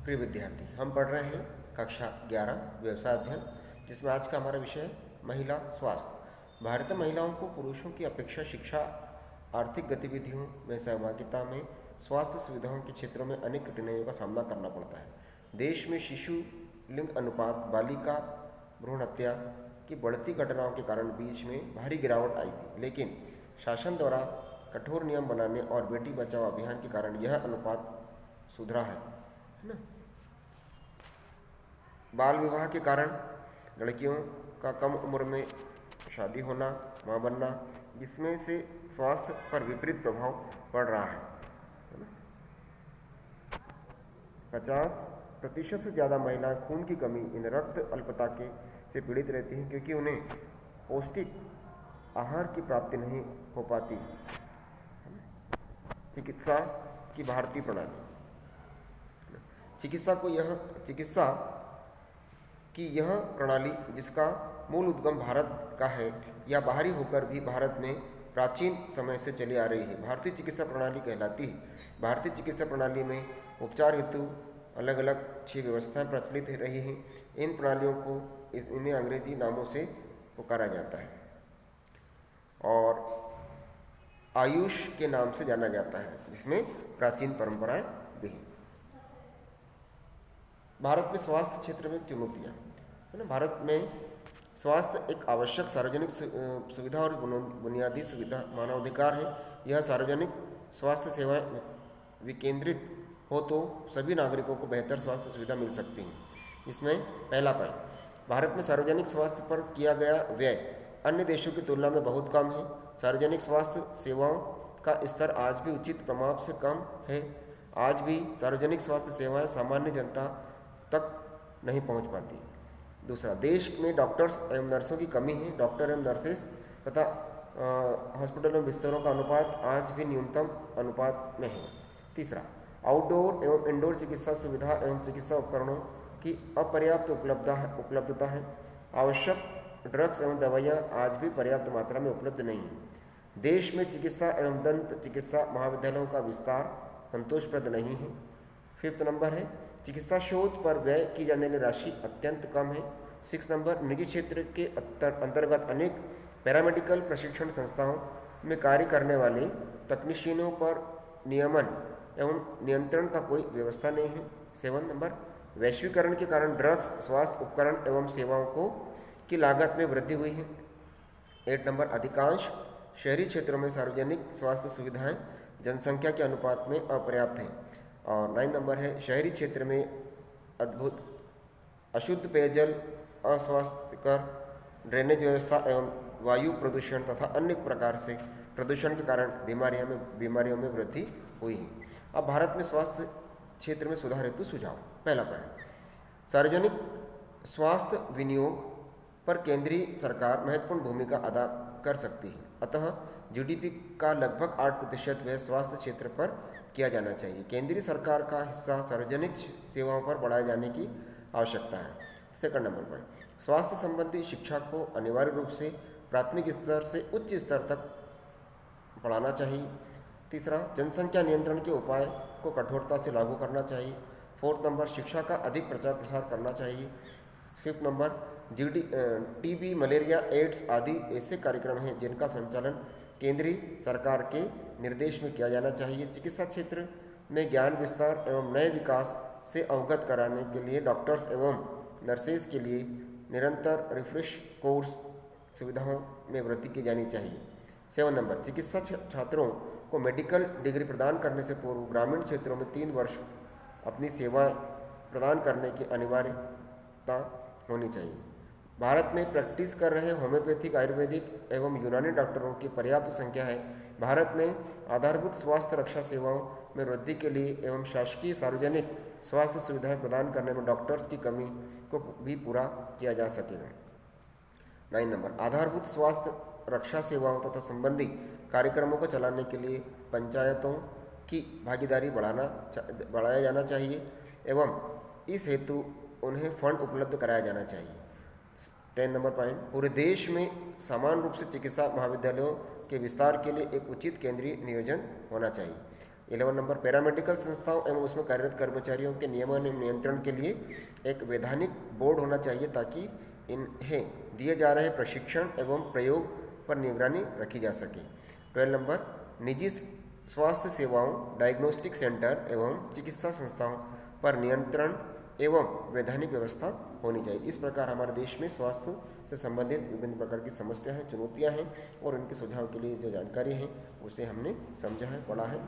प्रिय विद्यार्थी, हम पढ़ रहे हैं कक्षा 11 व्यवसाय अध्ययन, जिसमें आज का हमारा विषय है महिला स्वास्थ्य। भारत में महिलाओं को पुरुषों की अपेक्षा शिक्षा, आर्थिक गतिविधियों में सहभागिता में स्वास्थ्य सुविधाओं के क्षेत्रों में अनेक कठिनाइयों का सामना करना पड़ता है। देश में शिशु लिंग अनुपात, बालिका भ्रूण हत्या की बढ़ती घटनाओं के कारण बीच में भारी गिरावट आई थी, लेकिन शासन द्वारा कठोर नियम बनाने और बेटी बचाओ अभियान के कारण यह अनुपात सुधरा है ना। बाल विवाह के कारण लड़कियों का कम उम्र में शादी होना, मां बनना, जिसमें से स्वास्थ्य पर विपरीत प्रभाव पड़ रहा है ना। 50% से ज़्यादा महिलाएं खून की कमी, इन रक्त अल्पता के से पीड़ित रहती हैं, क्योंकि उन्हें पौष्टिक आहार की प्राप्ति नहीं हो पाती। चिकित्सा की भारतीय प्रणाली, चिकित्सा की यह प्रणाली, जिसका मूल उद्गम भारत का है या बाहरी होकर भी भारत में प्राचीन समय से चली आ रही है, भारतीय चिकित्सा प्रणाली कहलाती है। भारतीय चिकित्सा प्रणाली में उपचार हेतु अलग अलग 6 व्यवस्थाएं प्रचलित रही हैं। इन प्रणालियों को इन्हें अंग्रेजी नामों से पुकारा जाता है और आयुष के नाम से जाना जाता है, जिसमें प्राचीन परंपराएं भी हैं। भारत में स्वास्थ्य क्षेत्र में चुनौतियाँ है ना। भारत में स्वास्थ्य एक आवश्यक सार्वजनिक सुविधा और बुनियादी सुविधा मानवाधिकार है। यह सार्वजनिक स्वास्थ्य सेवाएं विकेंद्रित हो तो सभी नागरिकों को बेहतर स्वास्थ्य सुविधा मिल सकती है। इसमें पहला पॉइंट, भारत में सार्वजनिक स्वास्थ्य पर किया गया व्यय अन्य देशों की तुलना में बहुत कम है। सार्वजनिक स्वास्थ्य सेवाओं का स्तर आज भी उचित प्रमाण से कम है। आज भी सार्वजनिक स्वास्थ्य सेवाएं सामान्य जनता तक नहीं पहुंच पाती। दूसरा, देश में डॉक्टर्स एवं नर्सों की कमी है। डॉक्टर एवं नर्सेस तथा हॉस्पिटल में बिस्तरों का अनुपात आज भी न्यूनतम अनुपात में है। तीसरा, आउटडोर एवं इंडोर चिकित्सा सुविधा एवं चिकित्सा उपकरणों की अपर्याप्त उपलब्धता है। आवश्यक ड्रग्स एवं दवाइयाँ आज भी पर्याप्त मात्रा में उपलब्ध नहीं हैं। देश में चिकित्सा एवं दंत चिकित्सा महाविद्यालयों का विस्तार संतोषप्रद नहीं है। 5th नंबर है, चिकित्सा शोध पर व्यय की जाने वाली राशि अत्यंत कम है। 6 नंबर, निजी क्षेत्र के अंतर्गत अनेक पैरामेडिकल प्रशिक्षण संस्थाओं में कार्य करने वाले तकनीशियनों पर नियमन एवं नियंत्रण का कोई व्यवस्था नहीं है। 7 नंबर, वैश्वीकरण के कारण ड्रग्स, स्वास्थ्य उपकरण एवं सेवाओं की लागत में वृद्धि हुई है। 8 नंबर, अधिकांश शहरी क्षेत्रों में सार्वजनिक स्वास्थ्य सुविधाएं जनसंख्या के अनुपात में अपर्याप्त हैं। और 9 नंबर है, शहरी क्षेत्र में अशुद्ध पेयजल, अस्वास्थ्यकर ड्रेनेज व्यवस्था एवं वायु प्रदूषण तथा अन्य प्रकार से प्रदूषण के कारण बीमारियों में वृद्धि हुई है। अब भारत में स्वास्थ्य क्षेत्र में सुधार हेतु सुझाव। पहला पॉइंट, सार्वजनिक स्वास्थ्य विनियोग पर केंद्रीय सरकार महत्वपूर्ण भूमिका अदा कर सकती है। अतः जीडीपी का लगभग 8% व्यय स्वास्थ्य क्षेत्र पर किया जाना चाहिए। केंद्रीय सरकार का हिस्सा सार्वजनिक सेवाओं पर बढ़ाए जाने की आवश्यकता है। सेकंड नंबर पर, स्वास्थ्य संबंधी शिक्षा को अनिवार्य रूप से प्राथमिक स्तर से उच्च स्तर तक बढ़ाना चाहिए। तीसरा, जनसंख्या नियंत्रण के उपाय को कठोरता से लागू करना चाहिए। 4th नंबर, शिक्षा का अधिक प्रचार प्रसार करना चाहिए। 5th number, TB, malaria, ads आदि ऐसे कार्यक्रम हैं जिनका संचालन केंद्रीय सरकार के निर्देश में किया जाना चाहिए। चिकित्सा क्षेत्र में ज्ञान विस्तार एवं नए विकास से अवगत कराने के लिए डॉक्टर्स एवं नर्सेज के लिए निरंतर रिफ्रेश कोर्स सुविधाओं में वृद्धि की जानी चाहिए। 7 नंबर, चिकित्सा छात्रों को मेडिकल डिग्री प्रदान करने से पूर्व ग्रामीण क्षेत्रों में 3 वर्ष अपनी सेवाएं प्रदान करने की अनिवार्यता होनी चाहिए। भारत में प्रैक्टिस कर रहे होम्योपैथिक, आयुर्वेदिक एवं यूनानी डॉक्टरों की पर्याप्त संख्या है। भारत में आधारभूत स्वास्थ्य रक्षा सेवाओं में वृद्धि के लिए एवं शासकीय सार्वजनिक स्वास्थ्य सुविधाएं प्रदान करने में डॉक्टर्स की कमी को भी पूरा किया जा सकेगा। 9 नंबर, आधारभूत स्वास्थ्य रक्षा सेवाओं तथा संबंधी कार्यक्रमों को चलाने के लिए पंचायतों की भागीदारी बढ़ाया जाना चाहिए एवं इस हेतु उन्हें फंड उपलब्ध कराया जाना चाहिए। 10 नंबर पॉइंट, पूरे देश में समान रूप से चिकित्सा महाविद्यालयों के विस्तार के लिए एक उचित केंद्रीय नियोजन होना चाहिए। 11 नंबर, पैरामेडिकल संस्थाओं एवं उसमें कार्यरत कर्मचारियों के नियमन एवं नियंत्रण के लिए एक वैधानिक बोर्ड होना चाहिए ताकि इन्हें दिए जा रहे प्रशिक्षण एवं प्रयोग पर निगरानी रखी जा सके। 12 नंबर, निजी स्वास्थ्य सेवाओं, डायग्नोस्टिक सेंटर एवं चिकित्सा संस्थाओं पर नियंत्रण एवं वैधानिक व्यवस्था होनी चाहिए। इस प्रकार हमारे देश में स्वास्थ्य से संबंधित विभिन्न प्रकार की समस्याएं हैं, चुनौतियां हैं और उनके सुझाव के लिए जो जानकारी है उसे हमने समझा है, पढ़ा है।